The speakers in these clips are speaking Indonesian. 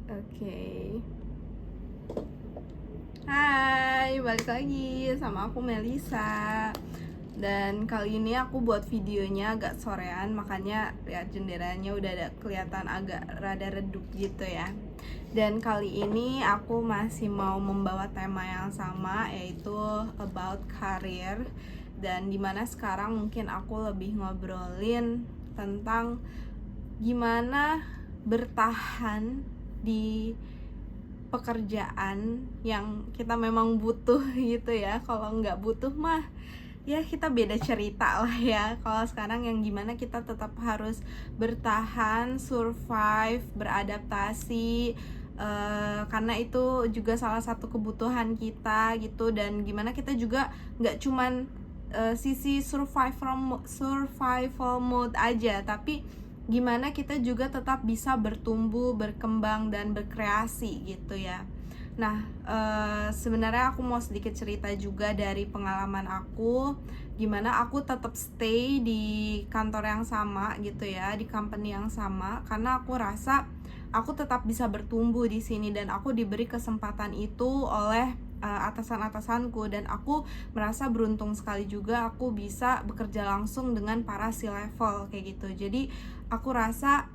Oke. Hai, balik lagi sama aku Melisa. Dan kali ini aku buat videonya agak sorean, makanya lihat jendelanya udah ada kelihatan agak rada redup gitu ya. Dan kali ini aku masih mau membawa tema yang sama, yaitu about career. Dan dimana sekarang mungkin aku lebih ngobrolin tentang gimana bertahan di pekerjaan yang kita memang butuh gitu ya. Kalau nggak butuh mah ya kita beda cerita lah ya. Kalau sekarang yang gimana kita tetap harus bertahan, survive, beradaptasi, karena itu juga salah satu kebutuhan kita gitu. Dan gimana kita juga nggak cuman sisi survival mode aja, tapi gimana kita juga tetap bisa bertumbuh, berkembang, dan berkreasi gitu ya. Nah, sebenarnya aku mau sedikit cerita juga dari pengalaman aku, gimana aku tetap stay di kantor yang sama gitu ya, di company yang sama, karena aku rasa aku tetap bisa bertumbuh di sini dan aku diberi kesempatan itu oleh atasan-atasanku, dan aku merasa beruntung sekali juga aku bisa bekerja langsung dengan para C-level kayak gitu. Jadi aku rasa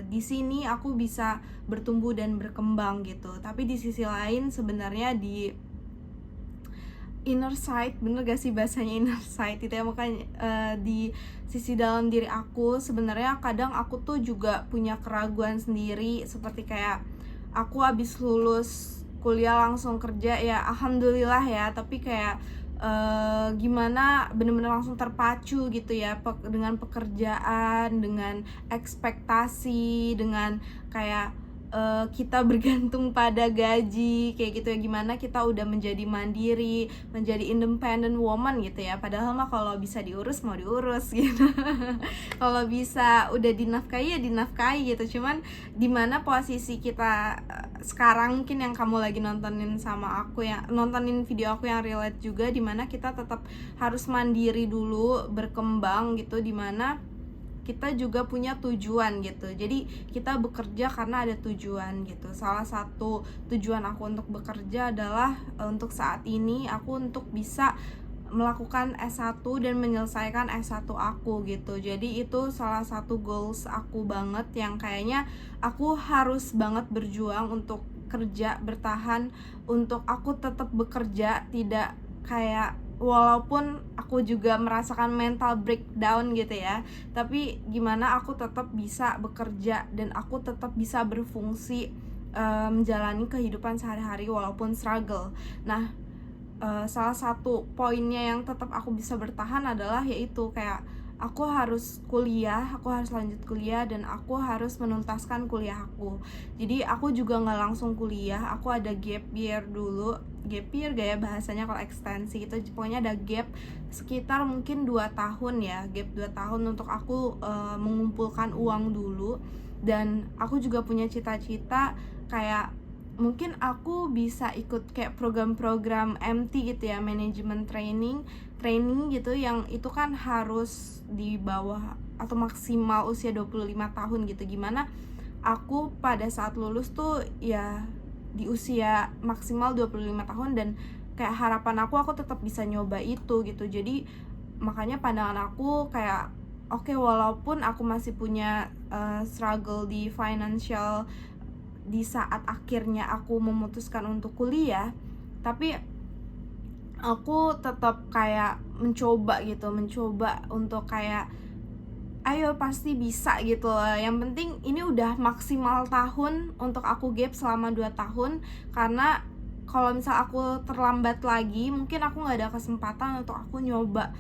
di sini aku bisa bertumbuh dan berkembang gitu. Tapi di sisi lain sebenarnya di inner side, bener gak sih bahasanya inner side itu ya, makanya di sisi dalam diri aku sebenarnya kadang aku tuh juga punya keraguan sendiri, seperti kayak aku abis lulus kuliah langsung kerja ya alhamdulillah ya, tapi kayak gimana bener-bener langsung terpacu gitu ya dengan pekerjaan, dengan ekspektasi, dengan kayak kita bergantung pada gaji kayak gitu ya. Gimana kita udah menjadi mandiri, menjadi independent woman gitu ya, padahal mah kalau bisa diurus mau diurus gitu. Kalau bisa udah dinafkahi ya dinafkahi gitu. Cuman dimana posisi kita sekarang, mungkin yang kamu lagi nontonin sama aku, yang nontonin video aku yang relate juga, dimana kita tetap harus mandiri dulu, berkembang gitu, dimana kita juga punya tujuan gitu. Jadi kita bekerja karena ada tujuan gitu. Salah satu tujuan aku untuk bekerja adalah untuk saat ini aku untuk bisa melakukan S1 dan menyelesaikan S1 aku gitu. Jadi itu salah satu goals aku banget, yang kayaknya aku harus banget berjuang untuk kerja, bertahan, untuk aku tetap bekerja, tidak kayak walaupun aku juga merasakan mental breakdown gitu ya, tapi gimana aku tetap bisa bekerja dan aku tetap bisa berfungsi, menjalani kehidupan sehari-hari walaupun struggle. Nah, salah satu poinnya yang tetap aku bisa bertahan adalah yaitu kayak aku harus kuliah, aku harus lanjut kuliah, dan aku harus menuntaskan kuliah aku. Jadi aku juga nggak langsung kuliah, aku ada gap year dulu. Gap year gaya bahasanya kalau ekstensi gitu, pokoknya ada gap sekitar mungkin 2 tahun ya, gap 2 tahun untuk aku mengumpulkan uang dulu. Dan aku juga punya cita-cita kayak mungkin aku bisa ikut kayak program-program MT gitu ya, manajemen training gitu, yang itu kan harus di bawah atau maksimal usia 25 tahun gitu. Gimana aku pada saat lulus tuh ya di usia maksimal 25 tahun, dan kayak harapan aku tetap bisa nyoba itu gitu. Jadi makanya pandangan aku kayak oke, walaupun aku masih punya struggle di financial di saat akhirnya aku memutuskan untuk kuliah, tapi aku tetap kayak mencoba untuk kayak ayo pasti bisa gitu loh. Yang penting ini udah maksimal tahun untuk aku gap selama 2 tahun, karena kalau misal aku terlambat lagi mungkin aku nggak ada kesempatan untuk aku nyoba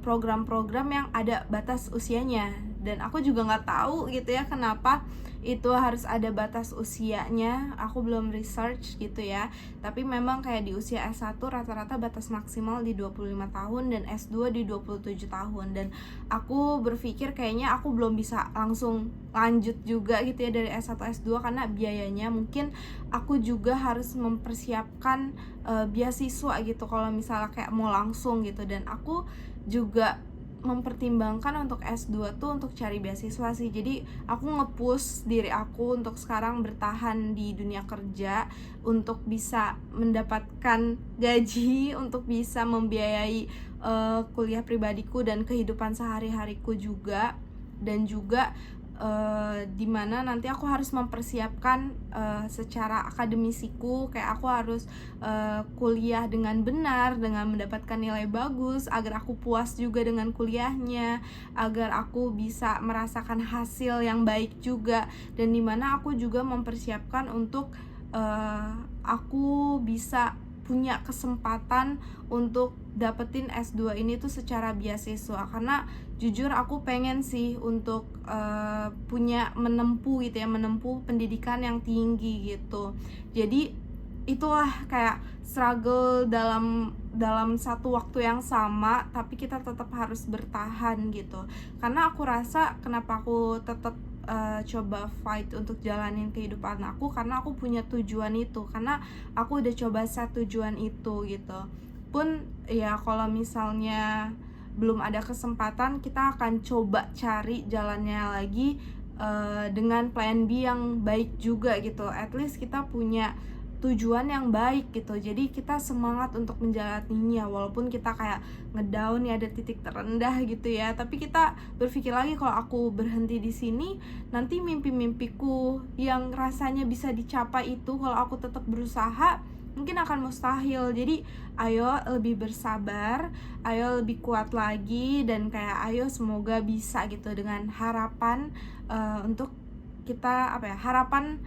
program-program yang ada batas usianya. Dan aku juga nggak tahu gitu ya kenapa itu harus ada batas usianya, aku belum research gitu ya. Tapi memang kayak di usia S1 rata-rata batas maksimal di 25 tahun dan S2 di 27 tahun. Dan aku berpikir kayaknya aku belum bisa langsung lanjut juga gitu ya dari S1 S2 karena biayanya. Mungkin aku juga harus mempersiapkan beasiswa gitu kalau misalnya kayak mau langsung gitu. Dan aku juga mempertimbangkan untuk S2 tuh untuk cari beasiswa sih. Jadi aku nge-push diri aku untuk sekarang bertahan di dunia kerja untuk bisa mendapatkan gaji, untuk bisa membiayai kuliah pribadiku dan kehidupan sehari-hariku juga. Dan juga dimana nanti aku harus mempersiapkan secara akademisiku, kayak aku harus kuliah dengan benar, dengan mendapatkan nilai bagus, agar aku puas juga dengan kuliahnya, agar aku bisa merasakan hasil yang baik juga. Dan dimana aku juga mempersiapkan untuk aku bisa punya kesempatan untuk dapetin S2 ini tuh secara beasiswa, karena jujur aku pengen sih untuk menempuh pendidikan yang tinggi gitu. Jadi itulah kayak struggle dalam satu waktu yang sama, tapi kita tetap harus bertahan gitu. Karena aku rasa kenapa aku tetap coba fight untuk jalanin kehidupan aku, karena aku punya tujuan itu, karena aku udah coba set tujuan itu gitu. Pun ya kalau misalnya belum ada kesempatan, kita akan coba cari jalannya lagi dengan plan B yang baik juga gitu. At least kita punya tujuan yang baik gitu, jadi kita semangat untuk menjalaninya, walaupun kita kayak ngedown ya, ada titik terendah gitu ya, tapi kita berpikir lagi, kalau aku berhenti di sini, nanti mimpi-mimpiku yang rasanya bisa dicapai itu, kalau aku tetap berusaha, mungkin akan mustahil. Jadi ayo lebih bersabar, ayo lebih kuat lagi, dan kayak ayo semoga bisa gitu, dengan harapan untuk kita harapan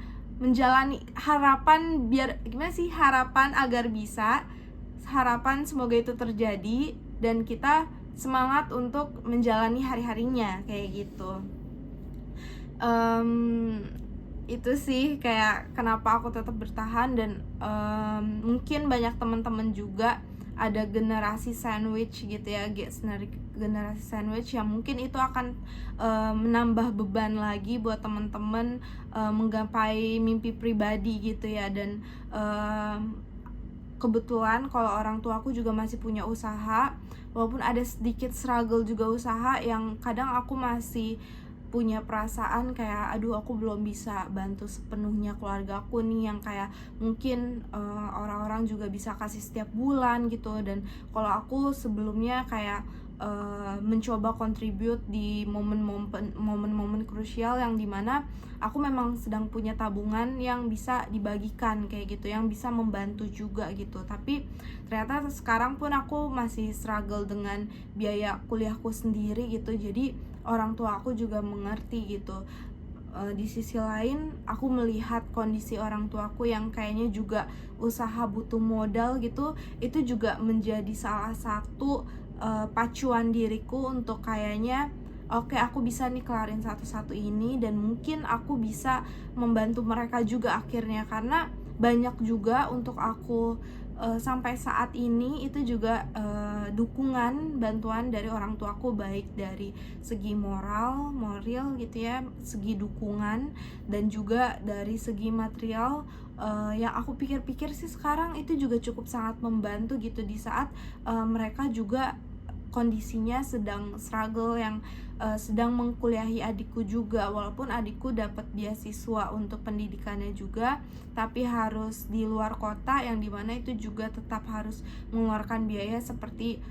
agar bisa, harapan semoga itu terjadi, dan kita semangat untuk menjalani hari-harinya kayak gitu. Itu sih kayak kenapa aku tetap bertahan. Dan mungkin banyak teman-teman juga ada generasi sandwich gitu ya, generasi sandwich yang mungkin itu akan menambah beban lagi buat teman-teman menggapai mimpi pribadi gitu ya. Dan kebetulan kalau orang tua aku juga masih punya usaha, walaupun ada sedikit struggle juga usaha, yang kadang aku masih punya perasaan kayak aduh, aku belum bisa bantu sepenuhnya keluarga aku nih, yang kayak mungkin orang-orang juga bisa kasih setiap bulan gitu. Dan kalau aku sebelumnya kayak mencoba contribute di momen-momen krusial yang dimana aku memang sedang punya tabungan yang bisa dibagikan kayak gitu, yang bisa membantu juga gitu. Tapi ternyata sekarang pun aku masih struggle dengan biaya kuliahku sendiri gitu, jadi orang tua aku juga mengerti gitu. Di sisi lain aku melihat kondisi orang tuaku yang kayaknya juga usaha butuh modal gitu, itu juga menjadi salah satu pacuan diriku untuk kayaknya oke, aku bisa nih kelarin satu-satu ini, dan mungkin aku bisa membantu mereka juga akhirnya. Karena banyak juga untuk aku sampai saat ini itu juga dukungan, bantuan dari orang tuaku, baik dari segi moral gitu ya, segi dukungan, dan juga dari segi material. Yang aku pikir-pikir sih sekarang itu juga cukup sangat membantu gitu, di saat mereka juga kondisinya sedang struggle, yang sedang mengkuliahi adikku juga, walaupun adikku dapat beasiswa untuk pendidikannya juga, tapi harus di luar kota, yang dimana itu juga tetap harus mengeluarkan biaya seperti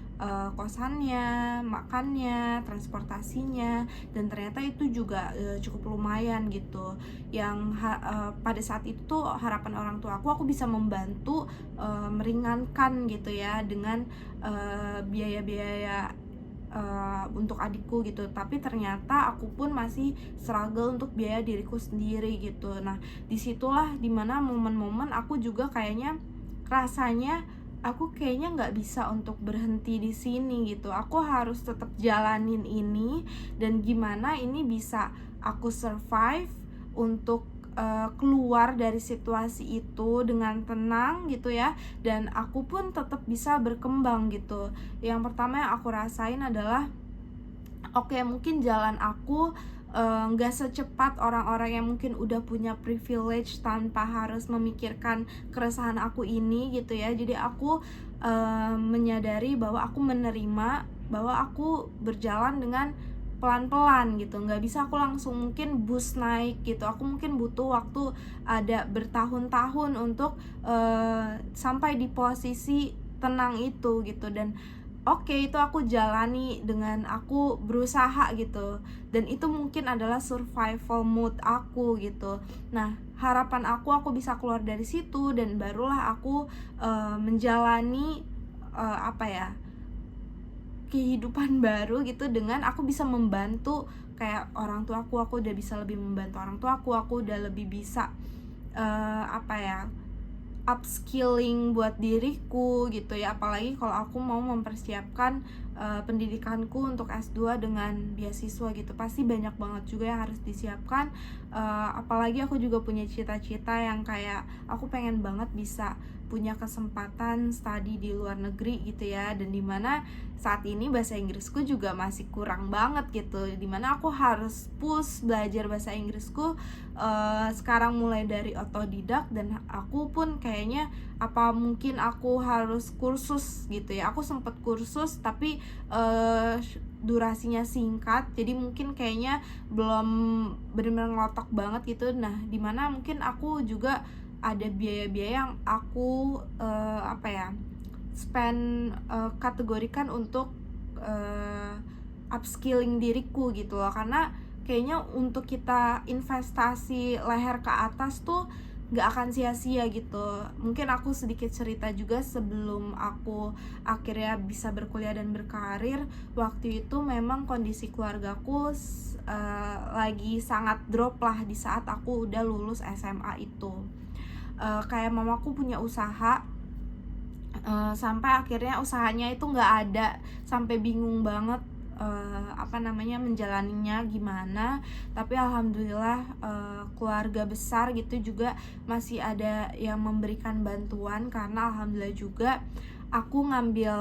kosannya, makannya, transportasinya, dan ternyata itu juga cukup lumayan gitu. Yang pada saat itu tuh harapan orang tua aku bisa membantu meringankan gitu ya, dengan biaya-biaya untuk adikku gitu. Tapi ternyata aku pun masih struggle untuk biaya diriku sendiri gitu. Nah, disitulah dimana momen-momen aku juga kayaknya rasanya aku kayaknya nggak bisa untuk berhenti di sini gitu. Aku harus tetap jalanin ini, dan gimana ini bisa aku survive untuk keluar dari situasi itu dengan tenang gitu ya, dan aku pun tetap bisa berkembang gitu. Yang pertama yang aku rasain adalah oke, mungkin jalan aku nggak secepat orang-orang yang mungkin udah punya privilege tanpa harus memikirkan keresahan aku ini gitu ya. Jadi aku menyadari bahwa aku menerima bahwa aku berjalan dengan pelan-pelan gitu, nggak bisa aku langsung mungkin boost naik gitu. Aku mungkin butuh waktu ada bertahun-tahun untuk sampai di posisi tenang itu gitu. Dan oke, itu aku jalani dengan aku berusaha gitu, dan itu mungkin adalah survival mode aku gitu. Nah, harapan aku bisa keluar dari situ, dan barulah aku menjalani apa ya, kehidupan baru gitu, dengan aku bisa membantu kayak orang tua aku udah bisa lebih membantu orang tua aku udah lebih bisa apa ya, upskilling buat diriku gitu ya. Apalagi kalau aku mau mempersiapkan pendidikanku untuk S2 dengan beasiswa gitu, pasti banyak banget juga yang harus disiapkan. Apalagi aku juga punya cita-cita yang kayak aku pengen banget bisa punya kesempatan study di luar negeri gitu ya, dan dimana saat ini bahasa Inggrisku juga masih kurang banget gitu, dimana aku harus push belajar bahasa Inggrisku sekarang mulai dari otodidak. Dan aku pun kayaknya apa mungkin aku harus kursus gitu ya. Aku sempet kursus tapi durasinya singkat, jadi mungkin kayaknya belum benar-benar ngelotok banget gitu. Nah, dimana mungkin aku juga ada biaya-biaya yang aku apa ya, spend kategorikan untuk upskilling diriku gitu loh. Karena kayaknya untuk kita investasi leher ke atas tuh nggak akan sia-sia gitu. Mungkin aku sedikit cerita juga, sebelum aku akhirnya bisa berkuliah dan berkarir, waktu itu memang kondisi keluargaku lagi sangat drop lah di saat aku udah lulus SMA itu. Kayak mamaku punya usaha, sampai akhirnya usahanya itu nggak ada, sampai bingung banget apa namanya, menjalaninya gimana. Tapi alhamdulillah keluarga besar gitu juga masih ada yang memberikan bantuan, karena alhamdulillah juga aku ngambil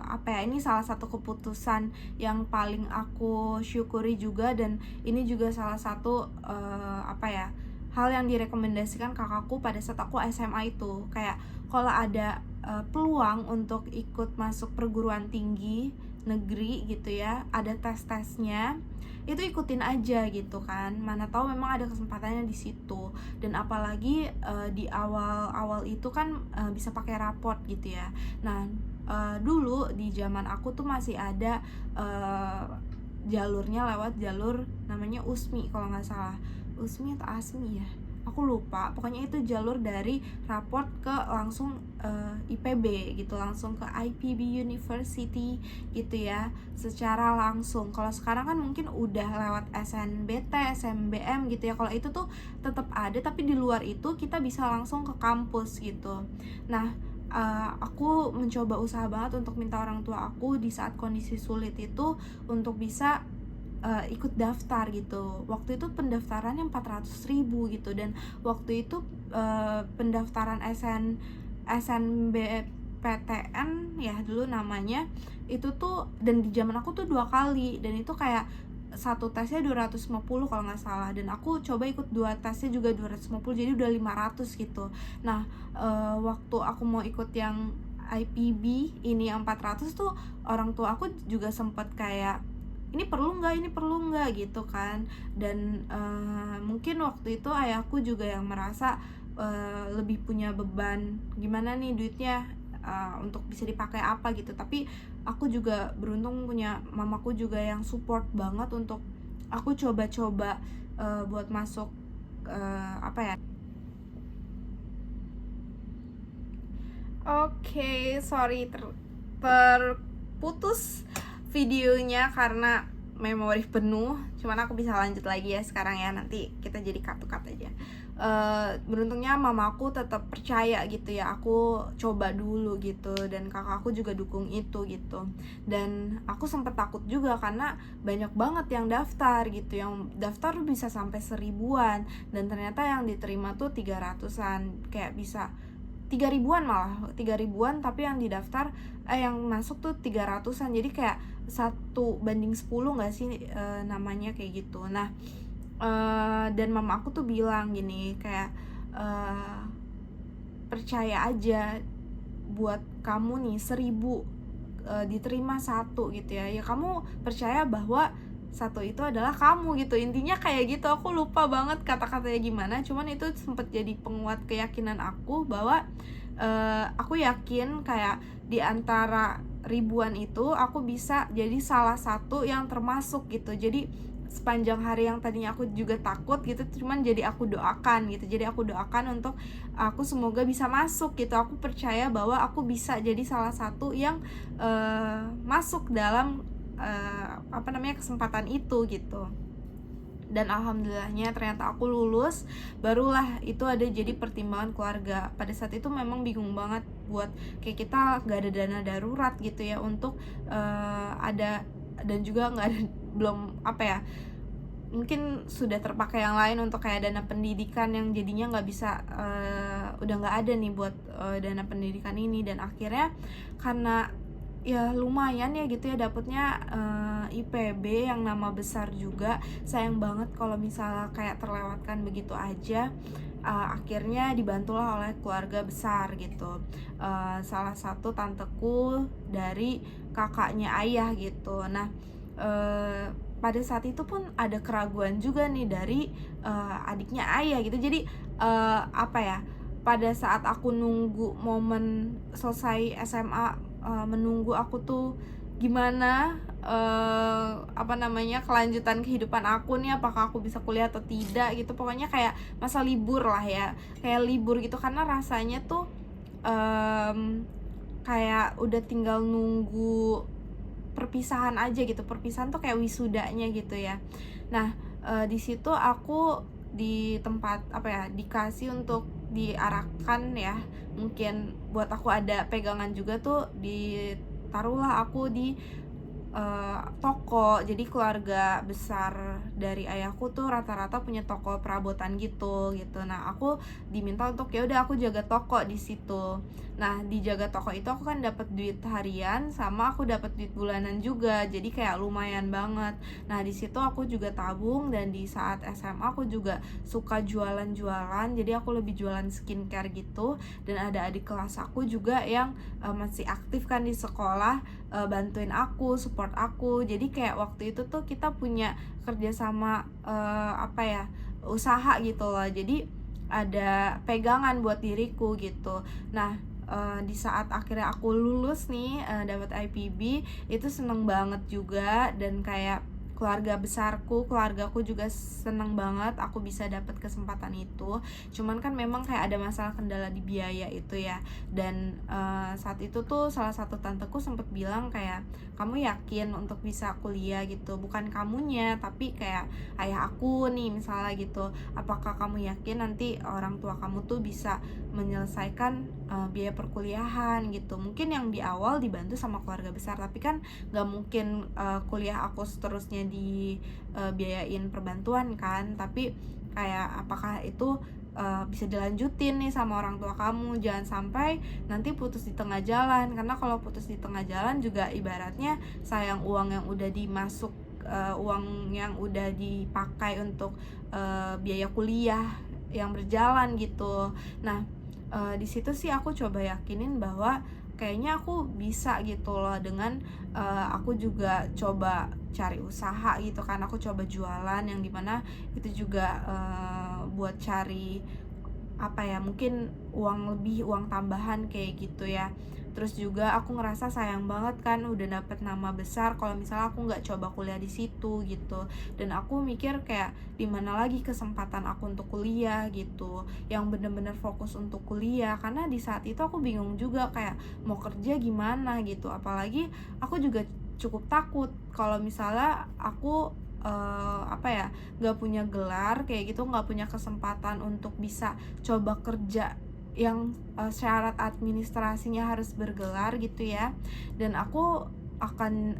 apa ya, ini salah satu keputusan yang paling aku syukuri juga, dan ini juga salah satu apa ya, hal yang direkomendasikan kakakku pada saat aku SMA itu. Kayak kalau ada peluang untuk ikut masuk perguruan tinggi negeri gitu ya, ada tes-tesnya, itu ikutin aja gitu kan, mana tahu memang ada kesempatannya di situ. Dan apalagi di awal-awal itu kan bisa pakai raport gitu ya. Nah, dulu di zaman aku tuh masih ada jalurnya lewat jalur namanya USMI kalau nggak salah, USMI atau ASMI ya, aku lupa. Pokoknya itu jalur dari raport ke langsung IPB gitu, langsung ke IPB University gitu ya, secara langsung. Kalau sekarang kan mungkin udah lewat SNBT, SNBM gitu ya. Kalau itu tuh tetap ada, tapi di luar itu kita bisa langsung ke kampus gitu. Nah, aku mencoba usaha banget untuk minta orang tua aku di saat kondisi sulit itu untuk bisa ikut daftar gitu. Waktu itu pendaftarannya 400.000 gitu, dan waktu itu pendaftaran SNBPTN ya dulu namanya itu tuh, dan di zaman aku tuh 2 kali, dan itu kayak satu tesnya 250 kalau nggak salah, dan aku coba ikut 2 tesnya juga 250, jadi udah 500 gitu. Nah, waktu aku mau ikut yang IPB ini yang 400 tuh, orang tua aku juga sempat kayak ini perlu nggak gitu kan. Dan mungkin waktu itu ayahku juga yang merasa lebih punya beban, gimana nih duitnya untuk bisa dipakai apa gitu. Tapi aku juga beruntung punya mamaku juga yang support banget untuk aku coba-coba buat masuk apa ya. Oke, sorry terputus videonya karena memori penuh. Cuman aku bisa lanjut lagi ya sekarang ya, nanti kita jadi cut aja. Beruntungnya mamaku tetap percaya gitu ya, aku coba dulu gitu, dan kakakku juga dukung itu gitu. Dan aku sempet takut juga karena banyak banget yang daftar gitu, yang daftar bisa sampai 1000-an, dan ternyata yang diterima tuh 300-an, kayak bisa 3.000-an, malah 3.000-an, tapi yang didaftar yang masuk tuh 300-an. Jadi kayak 1:10 gak sih namanya kayak gitu. Nah, dan mama aku tuh bilang gini kayak percaya aja, buat kamu nih 1000 diterima satu gitu ya. Ya kamu percaya bahwa satu itu adalah kamu gitu, intinya kayak gitu. Aku lupa banget kata-katanya gimana, cuman itu sempet jadi penguat keyakinan aku bahwa aku yakin kayak di antara ribuan itu aku bisa jadi salah satu yang termasuk gitu. Jadi sepanjang hari yang tadinya aku juga takut gitu, cuman jadi aku doakan gitu. Jadi aku doakan untuk aku semoga bisa masuk gitu. Aku percaya bahwa aku bisa jadi salah satu yang masuk dalam kesempatan itu gitu. Dan alhamdulillahnya ternyata aku lulus. Barulah itu ada jadi pertimbangan keluarga. Pada saat itu memang bingung banget buat kayak kita gak ada dana darurat gitu ya untuk ada, dan juga gak ada, belum mungkin sudah terpakai yang lain untuk kayak dana pendidikan yang jadinya nggak bisa, udah nggak ada nih buat dana pendidikan ini. Dan akhirnya karena ya lumayan ya gitu ya dapetnya IPB yang nama besar juga, sayang banget kalau misalnya kayak terlewatkan begitu aja. Akhirnya dibantulah oleh keluarga besar gitu, salah satu tanteku dari kakaknya ayah gitu. Nah pada saat itu pun ada keraguan juga nih dari adiknya ayah gitu. Jadi pada saat aku nunggu momen selesai SMA, menunggu aku tuh gimana kelanjutan kehidupan aku nih, apakah aku bisa kuliah atau tidak gitu. Pokoknya kayak masa libur lah ya, kayak libur gitu, karena rasanya tuh kayak udah tinggal nunggu perpisahan aja gitu. Perpisahan tuh kayak wisudanya gitu ya. Nah di situ aku di tempat dikasih untuk diarahkan ya, mungkin buat aku ada pegangan juga tuh, ditaruhlah aku di toko. Jadi keluarga besar dari ayahku tuh rata-rata punya toko perabotan gitu. Nah aku diminta untuk ya udah aku jaga toko di situ. Nah di jaga toko itu aku kan dapat duit harian sama aku dapat duit bulanan juga, jadi kayak lumayan banget. Nah di situ aku juga tabung, dan di saat SMA aku juga suka jualan-jualan, jadi aku lebih jualan skincare gitu. Dan ada adik kelas aku juga yang masih aktif kan di sekolah, bantuin aku, support aku. Jadi kayak waktu itu tuh kita punya kerjasama usaha gitu loh. Jadi ada pegangan buat diriku gitu. Nah di saat akhirnya aku lulus nih, dapat IPB, itu seneng banget juga. Dan kayak keluargaku juga seneng banget aku bisa dapat kesempatan itu. Cuman kan memang kayak ada masalah kendala di biaya itu ya. Dan saat itu tuh salah satu tanteku sempet bilang kayak, kamu yakin untuk bisa kuliah gitu, bukan kamunya tapi kayak ayah aku nih misalnya gitu, apakah kamu yakin nanti orang tua kamu tuh bisa menyelesaikan biaya perkuliahan gitu. Mungkin yang di awal dibantu sama keluarga besar, tapi kan gak mungkin kuliah aku seterusnya dibiayain perbantuan kan. Tapi kayak apakah itu bisa dilanjutin nih sama orang tua kamu, jangan sampai nanti putus di tengah jalan. Karena kalau putus di tengah jalan juga ibaratnya sayang uang yang udah dimasuk, uang yang udah dipakai untuk biaya kuliah yang berjalan gitu. Nah di situ sih aku coba yakinin bahwa kayaknya aku bisa gitu loh, dengan aku juga coba cari usaha gitu kan. Aku coba jualan, yang dimana itu juga buat cari mungkin uang lebih, uang tambahan kayak gitu ya. Terus juga aku ngerasa sayang banget kan udah dapet nama besar kalau misalnya aku nggak coba kuliah di situ gitu. Dan aku mikir kayak dimana lagi kesempatan aku untuk kuliah gitu, yang bener-bener fokus untuk kuliah. Karena di saat itu aku bingung juga kayak mau kerja gimana gitu. Apalagi aku juga cukup takut kalau misalnya aku nggak punya gelar kayak gitu, nggak punya kesempatan untuk bisa coba kerja yang syarat administrasinya harus bergelar gitu ya. Dan aku akan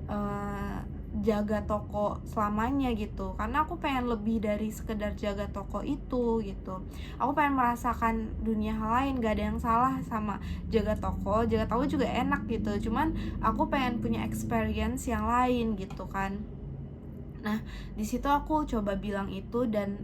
jaga toko selamanya gitu, karena aku pengen lebih dari sekedar jaga toko itu gitu. Aku pengen merasakan dunia lain. Gak ada yang salah sama jaga toko juga enak gitu, cuman aku pengen punya experience yang lain gitu kan. Nah, di situ aku coba bilang itu dan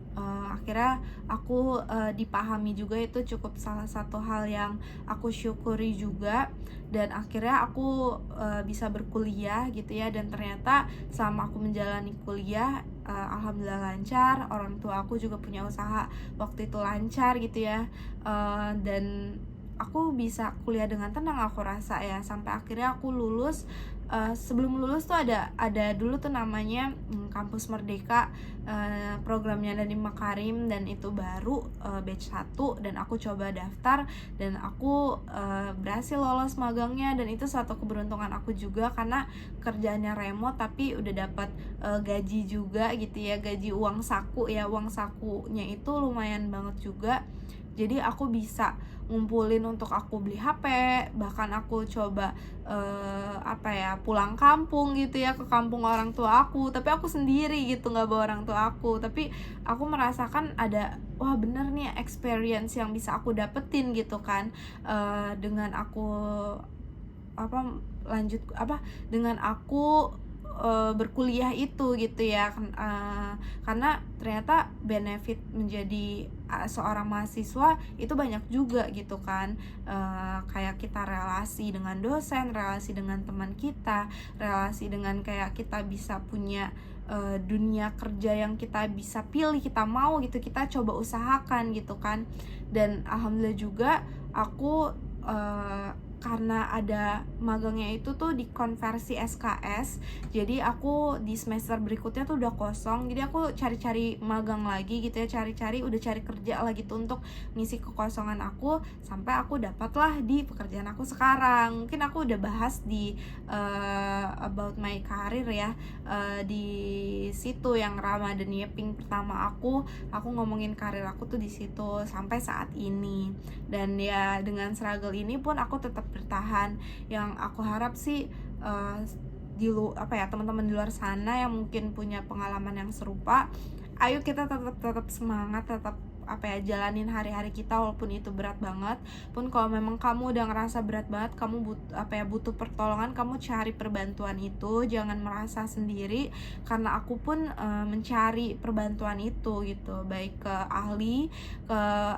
akhirnya aku dipahami juga. Itu cukup salah satu hal yang aku syukuri juga, dan akhirnya aku bisa berkuliah gitu ya. Dan ternyata selama aku menjalani kuliah, alhamdulillah lancar. Orang tua aku juga punya usaha waktu itu lancar gitu ya. Dan aku bisa kuliah dengan tenang, aku rasa ya, sampai akhirnya aku lulus. Sebelum lulus tuh ada dulu tuh namanya Kampus Merdeka, programnya Nadiem Makarim, dan itu baru batch 1, dan aku coba daftar dan aku berhasil lolos magangnya. Dan itu suatu keberuntungan aku juga karena kerjaannya remote tapi udah dapat gaji juga gitu ya, gaji uang saku ya, uang sakunya itu lumayan banget juga. Jadi aku bisa ngumpulin untuk aku beli HP, bahkan aku coba pulang kampung gitu ya, ke kampung orang tua aku, tapi aku sendiri gitu, nggak bawa orang tua aku. Tapi aku merasakan ada, wah bener nih experience yang bisa aku dapetin gitu kan, dengan aku dengan aku berkuliah itu gitu ya. Karena ternyata benefit menjadi seorang mahasiswa itu banyak juga gitu kan. Kayak kita relasi dengan dosen, relasi dengan teman kita, relasi dengan kayak kita bisa punya dunia kerja yang kita bisa pilih, kita mau gitu, kita coba usahakan gitu kan. Dan alhamdulillah juga aku karena ada magangnya itu tuh dikonversi SKS, jadi aku di semester berikutnya tuh udah kosong. Jadi aku cari-cari magang lagi gitu ya, udah cari kerja lagi tuh untuk ngisi kekosongan aku, sampai aku dapatlah di pekerjaan aku sekarang. Mungkin aku udah bahas di about my career ya, di situ yang Ramadan Yeping pertama aku ngomongin karir aku tuh di situ sampai saat ini. Dan ya dengan struggle ini pun aku tetap bertahan. Yang aku harap sih teman-teman di luar sana yang mungkin punya pengalaman yang serupa, ayo kita tetap semangat, tetap jalanin hari-hari kita walaupun itu berat banget. Pun kalau memang kamu udah ngerasa berat banget, kamu butuh pertolongan, kamu cari perbantuan itu, jangan merasa sendiri. Karena aku pun mencari perbantuan itu gitu, baik ke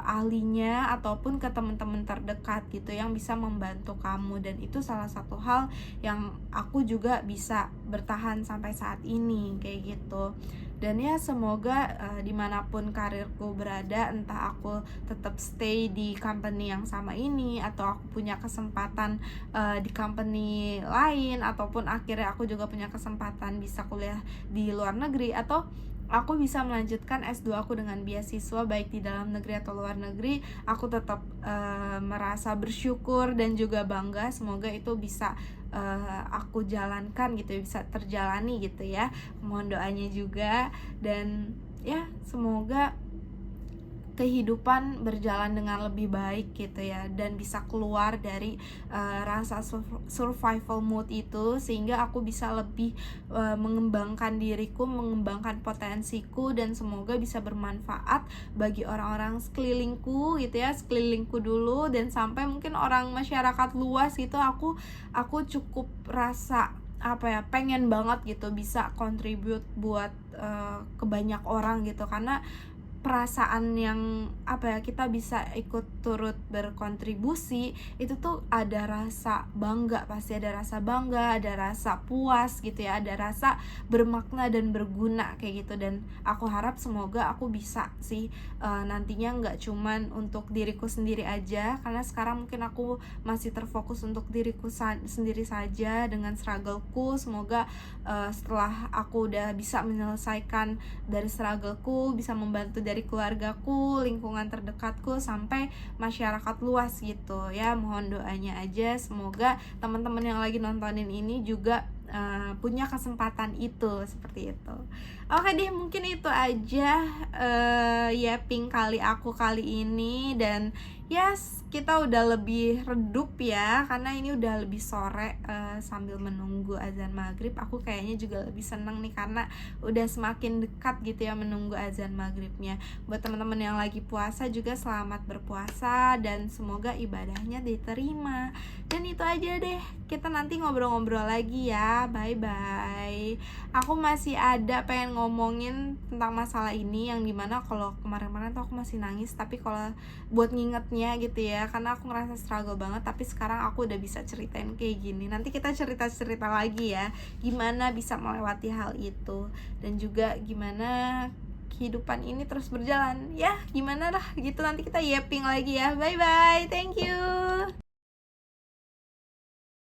ahlinya ataupun ke teman-teman terdekat gitu yang bisa membantu kamu. Dan itu salah satu hal yang aku juga bisa bertahan sampai saat ini kayak gitu. Dan ya semoga dimanapun karirku berada, entah aku tetap stay di company yang sama ini, atau aku punya kesempatan di company lain, ataupun akhirnya aku juga punya kesempatan bisa kuliah di luar negeri, atau aku bisa melanjutkan S2 aku dengan beasiswa baik di dalam negeri atau luar negeri, aku tetap merasa bersyukur dan juga bangga. Semoga itu bisa aku jalankan gitu, bisa terjalani gitu ya. Mohon doanya juga, dan ya semoga kehidupan berjalan dengan lebih baik gitu ya, dan bisa keluar dari rasa survival mode itu, sehingga aku bisa lebih mengembangkan diriku, mengembangkan potensiku, dan semoga bisa bermanfaat bagi orang-orang sekelilingku gitu ya, sekelilingku dulu, dan sampai mungkin orang masyarakat luas gitu. Aku cukup rasa pengen banget gitu bisa contribute buat ke banyak orang gitu, karena perasaan yang kita bisa ikut turut berkontribusi itu tuh ada rasa bangga, pasti ada rasa bangga, ada rasa puas gitu ya, ada rasa bermakna dan berguna kayak gitu. Dan aku harap semoga aku bisa sih nantinya nggak cuman untuk diriku sendiri aja, karena sekarang mungkin aku masih terfokus untuk diriku sendiri saja dengan struggleku. Semoga setelah aku udah bisa menyelesaikan dari struggleku, bisa membantu dari keluargaku, lingkungan terdekatku, sampai masyarakat luas gitu ya. Mohon doanya aja, semoga teman-teman yang lagi nontonin ini juga punya kesempatan itu, seperti itu. Oke deh, mungkin itu aja Yeping kali ini. Dan yes, kita udah lebih redup ya, karena ini udah lebih sore. Sambil menunggu azan maghrib, aku kayaknya juga lebih seneng nih, karena udah semakin dekat gitu ya menunggu azan maghribnya. Buat teman-teman yang lagi puasa juga selamat berpuasa, dan semoga ibadahnya diterima. Dan itu aja deh, kita nanti ngobrol-ngobrol lagi ya. ya. Bye bye. Aku masih ada pengen ngomongin tentang masalah ini, yang dimana kalau kemarin-kemarin tuh aku masih nangis, tapi kalau buat ngingetnya gitu ya, karena aku ngerasa struggle banget, tapi sekarang aku udah bisa ceritain kayak gini. Nanti kita cerita-cerita lagi ya, gimana bisa melewati hal itu, dan juga gimana kehidupan ini terus berjalan ya, gimana lah gitu. Nanti kita yapping lagi ya. Bye bye, thank you.